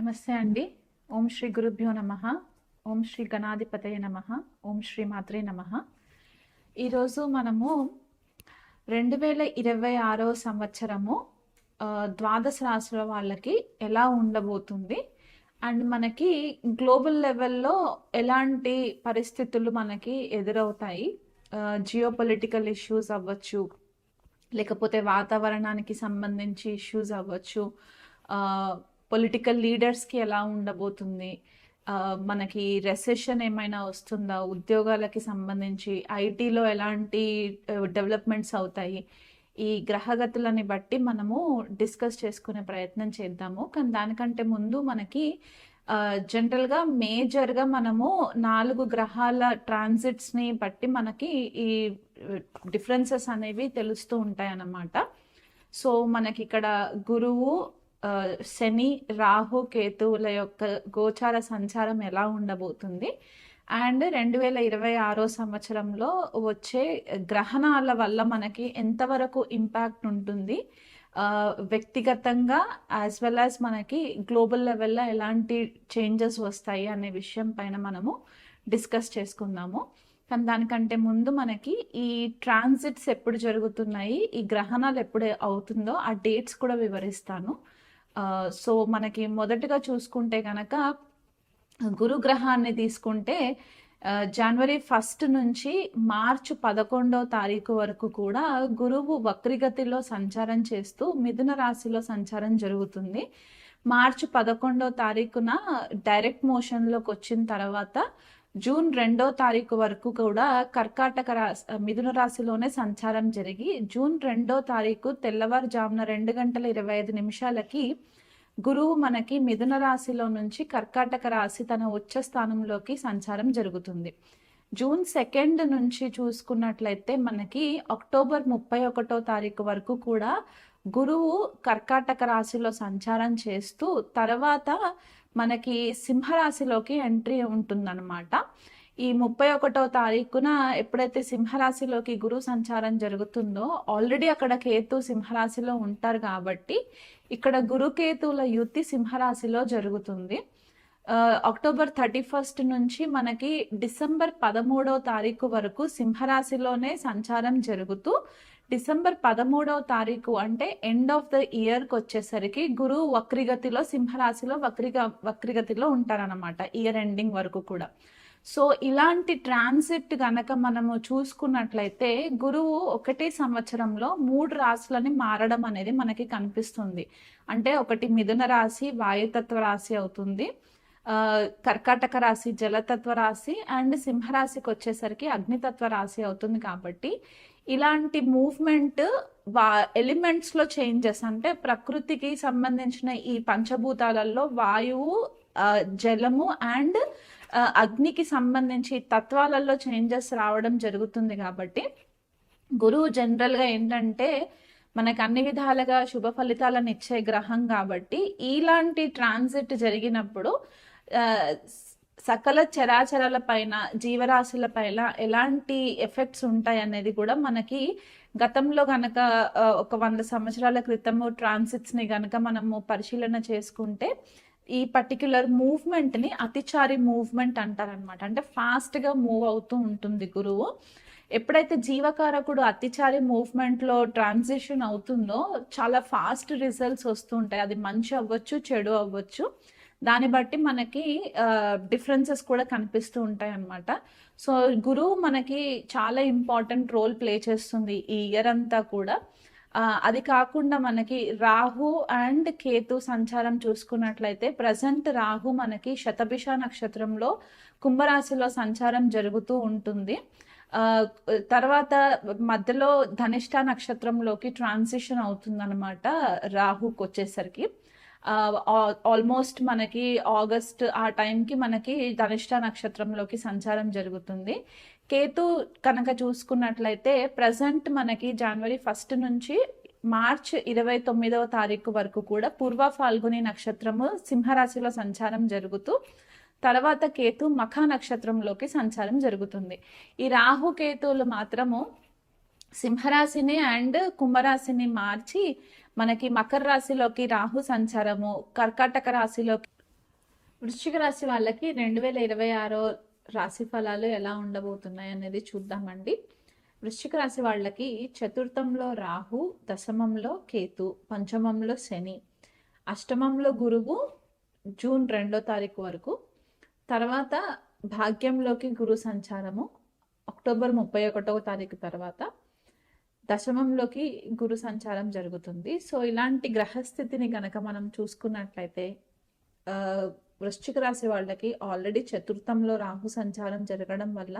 నమస్తే అండి. ఓం శ్రీ గురుభ్యో నమః. ఓం శ్రీ గణాధిపతయ నమః. ఓం శ్రీ మాత్రే నమః. ఈరోజు మనము 2026 సంవత్సరము ద్వాదశ రాశుల వాళ్ళకి ఎలా ఉండబోతుంది అండ్ మనకి గ్లోబల్ లెవెల్లో ఎలాంటి పరిస్థితులు మనకి ఎదురవుతాయి, జియో పొలిటికల్ ఇష్యూస్ అవ్వచ్చు, లేకపోతే వాతావరణానికి సంబంధించి ఇష్యూస్ అవ్వచ్చు, పొలిటికల్ లీడర్స్కి ఎలా ఉండబోతుంది, మనకి రెసెషన్ ఏమైనా వస్తుందా, ఉద్యోగాలకి సంబంధించి ఐటీలో ఎలాంటి డెవలప్మెంట్స్ అవుతాయి, ఈ గ్రహగతులని బట్టి మనము డిస్కస్ చేసుకునే ప్రయత్నం చేద్దాము. కానీ దానికంటే ముందు మనకి జనరల్గా మేజర్గా మనము 4 గ్రహాల ట్రాన్సిట్స్ని బట్టి మనకి ఈ డిఫరెన్సెస్ అనేవి తెలుస్తూ ఉంటాయి అన్నమాట. సో మనకి ఇక్కడ గురువు, శని, రాహు, కేతువుల యొక్క గోచార సంచారం ఎలా ఉండబోతుంది అండ్ 2026 సంవత్సరంలో వచ్చే గ్రహణాల వల్ల మనకి ఎంతవరకు ఇంపాక్ట్ ఉంటుంది, వ్యక్తిగతంగా యాజ్ వెల్ యాజ్ మనకి గ్లోబల్ లెవెల్లో ఎలాంటి చేంజెస్ వస్తాయి అనే విషయం పైన మనము డిస్కస్ చేసుకుందాము. కానీ దానికంటే ముందు మనకి ఈ ట్రాన్సిట్స్ ఎప్పుడు జరుగుతున్నాయి, ఈ గ్రహణాలు ఎప్పుడు అవుతుందో ఆ డేట్స్ కూడా వివరిస్తాను. సో మనకి మొదటగా చూసుకుంటే కనుక గురుగ్రహాన్ని తీసుకుంటే జనవరి 1 నుంచి మార్చి 11 వరకు కూడా గురువు వక్రిగతిలో సంచారం చేస్తూ మిథున రాశిలో సంచారం జరుగుతుంది. మార్చి 11 డైరెక్ట్ మోషన్లోకి వచ్చిన తర్వాత జూన్ 2 వరకు కూడా కర్కాటక రాశి మిథున రాశిలోనే సంచారం జరిగి జూన్ 2 తెల్లవారుజామున 2:25 గురువు మనకి మిథున రాశిలో నుంచి కర్కాటక రాశి తన ఉచ్చ స్థానంలోకి సంచారం జరుగుతుంది. జూన్ 2 నుంచి చూసుకున్నట్లయితే మనకి అక్టోబర్ 31 వరకు కూడా గురువు కర్కాటక రాశిలో సంచారం చేస్తూ తర్వాత మనకి సింహరాశిలోకి ఎంట్రీ ఉంటుందన్నమాట. ఈ 31 ఎప్పుడైతే సింహరాశిలోకి గురు సంచారం జరుగుతుందో ఆల్రెడీ అక్కడ కేతు సింహరాశిలో ఉంటారు కాబట్టి ఇక్కడ గురుకేతువుల యుతి సింహరాశిలో జరుగుతుంది. అక్టోబర్ 31 నుంచి మనకి డిసెంబర్ 13 వరకు సింహరాశిలోనే సంచారం జరుగుతూ డిసెంబర్ 13 అంటే ఎండ్ ఆఫ్ ద ఇయర్కి వచ్చేసరికి గురువు వక్రిగతిలో సింహరాశిలో వక్రిగతిలో ఉంటారనమాట ఇయర్ ఎండింగ్ వరకు కూడా. సో ఇలాంటి ట్రాన్సిట్ గనక మనము చూసుకున్నట్లయితే గురువు ఒకటే సంవత్సరంలో 3 రాశులని మారడం అనేది మనకి కనిపిస్తుంది. అంటే ఒకటి మిథున రాశి వాయుతత్వ రాశి అవుతుంది, కర్కాటక రాశి జలతత్వ రాశి అండ్ సింహరాశికి వచ్చేసరికి అగ్నితత్వ రాశి అవుతుంది. కాబట్టి ఇలాంటి మూవ్మెంట్ ఎలిమెంట్స్లో చేంజెస్ అంటే ప్రకృతికి సంబంధించిన ఈ పంచభూతాలలో వాయువు, జలము అండ్ అగ్నికి సంబంధించి తత్వాలలో చేంజెస్ రావడం జరుగుతుంది. కాబట్టి గురువు జనరల్గా ఏంటంటే మనకు అన్ని విధాలుగా శుభ ఫలితాలను ఇచ్చే గ్రహం కాబట్టి ఇలాంటి ట్రాన్సిట్ జరిగినప్పుడు సకల చరాచరాల పైన జీవరాశుల పైన ఎలాంటి ఎఫెక్ట్స్ ఉంటాయి అనేది కూడా మనకి గతంలో గనక ఒక 100 సంవత్సరాల క్రితము ట్రాన్సిట్స్ని గనక మనము పరిశీలన చేసుకుంటే ఈ పర్టిక్యులర్ మూవ్మెంట్ని అతిచారి మూవ్మెంట్ అంటారనమాట. అంటే ఫాస్ట్గా మూవ్ అవుతూ ఉంటుంది గురువు. ఎప్పుడైతే జీవకారకుడు అతిచారి మూవ్మెంట్లో ట్రాన్సిషన్ అవుతుందో చాలా ఫాస్ట్ రిజల్ట్స్ వస్తూ ఉంటాయి. అది మంచి అవ్వచ్చు, చెడు అవ్వచ్చు, దాన్ని బట్టి మనకి డిఫరెన్సెస్ కూడా కనిపిస్తూ ఉంటాయి అన్నమాట. సో గురువు మనకి చాలా ఇంపార్టెంట్ రోల్ ప్లే చేస్తుంది ఈ ఇయర్ అంతా కూడా. అది కాకుండా మనకి రాహు అండ్ కేతు సంచారం చూసుకున్నట్లయితే ప్రజెంట్ రాహు మనకి శతభిష నక్షత్రంలో కుంభరాశిలో సంచారం జరుగుతూ ఉంటుంది. తర్వాత మధ్యలో ధనిష్ట నక్షత్రంలోకి ట్రాన్సిషన్ అవుతుందన్నమాట రాహుకి వచ్చేసరికి. ఆల్మోస్ట్ మనకి ఆగస్ట్ ఆ టైంకి మనకి ధనిష్ట నక్షత్రంలోకి సంచారం జరుగుతుంది. కేతు కనుక చూసుకున్నట్లయితే ప్రజెంట్ మనకి జనవరి 1 నుంచి మార్చ్ 29 వరకు కూడా పూర్వ ఫాల్గుని నక్షత్రము సింహరాశిలో సంచారం జరుగుతూ తర్వాత కేతు మఖ నక్షత్రంలోకి సంచారం జరుగుతుంది. ఈ రాహు కేతువులు మాత్రము సింహరాశిని అండ్ కుంభరాశిని మార్చి మనకి మకర రాశిలోకి రాహు సంచారము, కర్కాటక రాశిలోకి వృశ్చిక రాశి వాళ్ళకి 2026 రాశి ఫలాలు ఎలా ఉండబోతున్నాయి అనేది చూద్దామండి. వృశ్చిక రాశి వాళ్ళకి చతుర్థంలో రాహు, దశమంలో కేతు, పంచమంలో శని, అష్టమంలో గురువు జూన్ 2వ తారీఖు వరకు, తర్వాత భాగ్యంలోకి గురు సంచారము అక్టోబర్ 31వ తారీఖు తర్వాత దశమంలోకి గురు సంచారం జరుగుతుంది. సో ఇలాంటి గ్రహస్థితిని గనక మనం చూసుకున్నట్లయితే వృశ్చిక రాశి వాళ్ళకి ఆల్రెడీ చతుర్థంలో రాహు సంచారం జరగడం వల్ల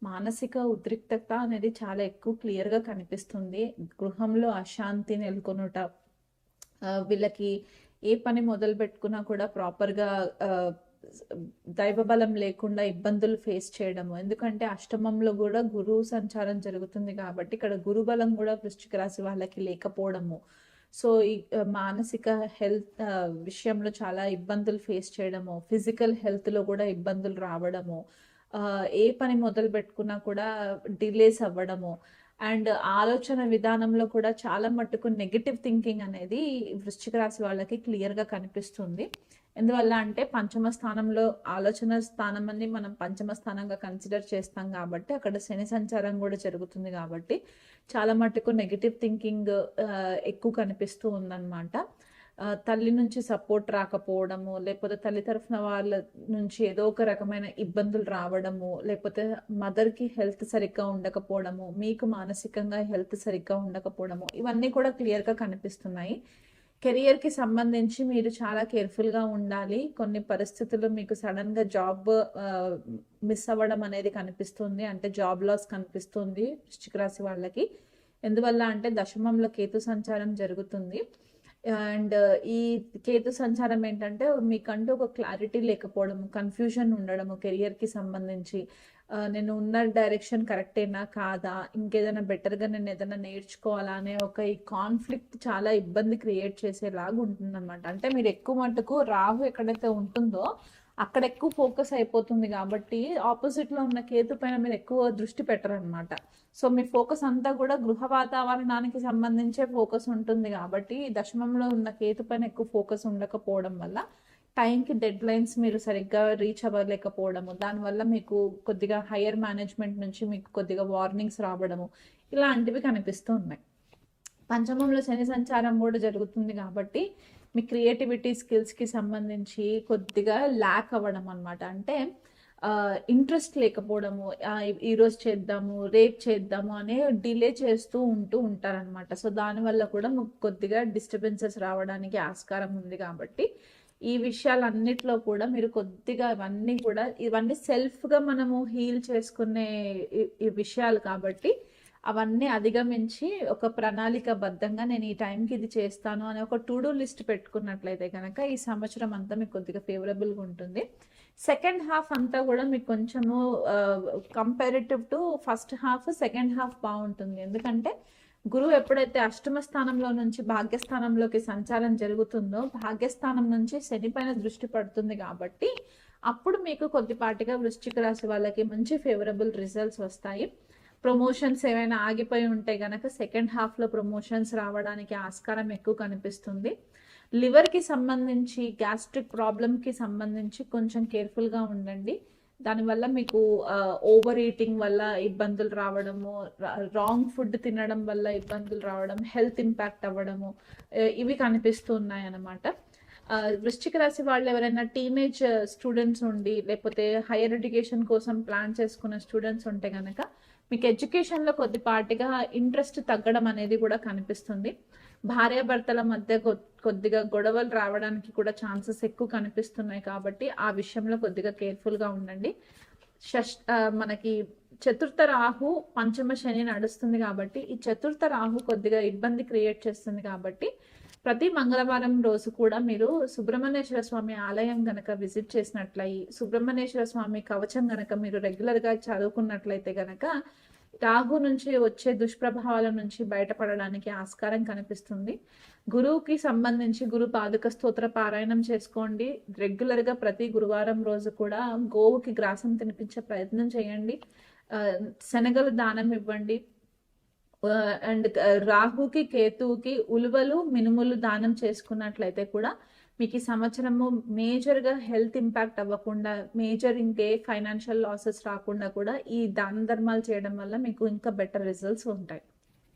మానసిక ఉద్రిక్తత అనేది చాలా ఎక్కువ క్లియర్గా కనిపిస్తుంది. గృహంలో అశాంతి నెలకొనుట, వీళ్ళకి ఏ పని మొదలు పెట్టుకున్నా కూడా ప్రాపర్గా దైవబలం లేకుండా ఇబ్బందులు ఫేస్ చేయడము. ఎందుకంటే అష్టమంలో కూడా గురువు సంచారం జరుగుతుంది కాబట్టి ఇక్కడ గురుబలం కూడా వృశ్చిక రాశి వాళ్ళకి లేకపోవడము. సో ఈ మానసిక హెల్త్ విషయంలో చాలా ఇబ్బందులు ఫేస్ చేయడము, ఫిజికల్ హెల్త్లో కూడా ఇబ్బందులు రావడము, ఏ పని మొదలు పెట్టుకున్నా కూడా డిలేస్ అవ్వడము, అండ్ ఆలోచన విధానంలో కూడా చాలా మట్టుకు నెగిటివ్ థింకింగ్ అనేది వృశ్చిక రాశి వాళ్ళకి క్లియర్గా కనిపిస్తుంది. ఎందువల్ల అంటే పంచమ స్థానంలో ఆలోచన స్థానం అని మనం పంచమ స్థానంగా కన్సిడర్ చేస్తాం కాబట్టి అక్కడ శని సంచారం కూడా జరుగుతుంది కాబట్టి చాలా మట్టుకు నెగిటివ్ థింకింగ్ ఎక్కువ కనిపిస్తూ ఉందన్నమాట. తల్లి నుంచి సపోర్ట్ రాకపోవడము, లేకపోతే తల్లి తరఫున వాళ్ళ నుంచి ఏదో ఒక రకమైన ఇబ్బందులు రావడము, లేకపోతే మదర్కి హెల్త్ సరిగ్గా ఉండకపోవడము, మీకు మానసికంగా హెల్త్ సరిగ్గా ఉండకపోవడము, ఇవన్నీ కూడా క్లియర్గా కనిపిస్తున్నాయి. కెరియర్కి సంబంధించి మీరు చాలా కేర్ఫుల్గా ఉండాలి. కొన్ని పరిస్థితులు మీకు సడన్గా జాబ్ మిస్ అవ్వడం అనేది కనిపిస్తుంది, అంటే జాబ్ లాస్ కనిపిస్తుంది వృశ్చిక రాశి వాళ్ళకి. ఎందువల్ల అంటే దశమంలో కేతు సంచారం జరుగుతుంది. అండ్ ఈ కేతు సంచారం ఏంటంటే మీకంటూ ఒక క్లారిటీ లేకపోవడము, కన్ఫ్యూజన్ ఉండడము, కెరియర్కి సంబంధించి నేను ఉన్న డైరెక్షన్ కరెక్టేనా కాదా, ఇంకేదైనా బెటర్గా నేను ఏదైనా నేర్చుకోవాలా అనే ఒక ఈ కాన్ఫ్లిక్ట్ చాలా ఇబ్బంది క్రియేట్ చేసేలాగా ఉంటుందన్నమాట. అంటే మీరు ఎక్కువ మట్టుకు రాహు ఎక్కడైతే ఉంటుందో అక్కడ ఎక్కువ ఫోకస్ అయిపోతుంది కాబట్టి ఆపోజిట్లో ఉన్న కేతు పైన మీరు ఎక్కువ దృష్టి పెట్టరనమాట. సో మీ ఫోకస్ అంతా కూడా గృహ వాతావరణానికి సంబంధించే ఫోకస్ ఉంటుంది కాబట్టి దశమంలో ఉన్న కేతు పైన ఎక్కువ ఫోకస్ ఉండకపోవడం వల్ల టైంకి డెడ్ లైన్స్ మీరు సరిగ్గా రీచ్ అవ్వలేకపోవడము, దానివల్ల మీకు కొద్దిగా హయ్యర్ మేనేజ్మెంట్ నుంచి మీకు కొద్దిగా వార్నింగ్స్ రావడము, ఇలాంటివి కనిపిస్తూ ఉన్నాయి. పంచమంలో శని సంచారం కూడా జరుగుతుంది కాబట్టి మీ క్రియేటివిటీ స్కిల్స్కి సంబంధించి కొద్దిగా ల్యాక్ అవ్వడం అనమాట. అంటే ఇంట్రెస్ట్ లేకపోవడము, ఈరోజు చేద్దాము రేపు చేద్దాము అనే డిలే చేస్తూ ఉంటారనమాట. సో దానివల్ల కూడా కొద్దిగా డిస్టర్బెన్సెస్ రావడానికి ఆస్కారం ఉంది. కాబట్టి ఈ విషయాలన్నిట్లో కూడా మీరు కొద్దిగా ఇవన్నీ సెల్ఫ్గా మనము హీల్ చేసుకునే ఈ విషయాలు కాబట్టి అవన్నీ అధిగమించి ఒక ప్రణాళికబద్ధంగా నేను ఈ టైంకి ఇది చేస్తాను అనే ఒక టు డూ లిస్ట్ పెట్టుకున్నట్లయితే కనుక ఈ సంవత్సరం అంతా మీకు కొద్దిగా ఫేవరబుల్గా ఉంటుంది. సెకండ్ హాఫ్ అంతా కూడా మీకు కొంచెము comparative to first half, second half బాగుంటుంది. ఎందుకంటే గురువు ఎప్పుడైతే అష్టమ స్థానంలో నుంచి భాగ్యస్థానంలోకి సంచారం జరుగుతుందో భాగ్యస్థానం నుంచి శని పైన దృష్టి పడుతుంది కాబట్టి అప్పుడు మీకు కొద్దిపాటిగా వృశ్చిక రాశి వాళ్ళకి మంచి ఫేవరబుల్ రిజల్ట్స్ వస్తాయి. ప్రమోషన్స్ ఏమైనా ఆగిపోయి ఉంటే గనక సెకండ్ హాఫ్లో ప్రమోషన్స్ రావడానికి ఆస్కారం ఎక్కువ కనిపిస్తుంది. లివర్కి సంబంధించి, గ్యాస్ట్రిక్ ప్రాబ్లంకి సంబంధించి కొంచెం కేర్ఫుల్గా ఉండండి. దానివల్ల మీకు ఓవర్ ఈటింగ్ వల్ల ఇబ్బందులు రావడము, రాంగ్ ఫుడ్ తినడం వల్ల ఇబ్బందులు రావడం, హెల్త్ ఇంపాక్ట్ అవ్వడము, ఇవి కనిపిస్తూ ఉన్నాయి అన్నమాట. వృశ్చిక రాశి వాళ్ళు ఎవరైనా టీనేజ్ స్టూడెంట్స్ ఉండి లేకపోతే హైయర్ ఎడ్యుకేషన్ కోసం ప్లాన్ చేసుకున్న స్టూడెంట్స్ ఉంటే కనుక మీకు ఎడ్యుకేషన్లో కొద్దిపాటిగా ఇంట్రెస్ట్ తగ్గడం అనేది కూడా కనిపిస్తుంది. భార్యాభర్తల మధ్య కొద్దిగా గొడవలు రావడానికి కూడా ఛాన్సెస్ ఎక్కువ కనిపిస్తున్నాయి కాబట్టి ఆ విషయంలో కొద్దిగా కేర్ఫుల్గా ఉండండి. మనకి చతుర్థ రాహు పంచమ శని నడుస్తుంది కాబట్టి ఈ చతుర్థ రాహు కొద్దిగా ఇబ్బంది క్రియేట్ చేస్తుంది కాబట్టి ప్రతి మంగళవారం రోజు కూడా మీరు సుబ్రహ్మణ్యేశ్వర స్వామి ఆలయం గనక విజిట్ చేసినట్లయి, సుబ్రహ్మణ్యేశ్వర స్వామి కవచం గనక మీరు రెగ్యులర్గా చదువుకున్నట్లయితే గనక రాహు నుంచి వచ్చే దుష్ప్రభావాల నుంచి బయటపడడానికి ఆస్కారం కనిపిస్తుంది. గురువుకి సంబంధించి గురు పాదుక స్తోత్ర పారాయణం చేసుకోండి. రెగ్యులర్గా ప్రతి గురువారం రోజు కూడా గోవుకి గ్రాసం తినిపించే ప్రయత్నం చేయండి. శనగలు దానం ఇవ్వండి. అండ్ రాహుకి కేతువుకి ఉలువలు మినుములు దానం చేసుకున్నట్లయితే కూడా మీకు ఈ సంవత్సరము మేజర్గా హెల్త్ ఇంపాక్ట్ అవ్వకుండా, మేజర్ ఇంకే ఫైనాన్షియల్ లాసెస్ రాకుండా కూడా ఈ దాన ధర్మాలు చేయడం వల్ల మీకు ఇంకా బెటర్ రిజల్ట్స్ ఉంటాయి.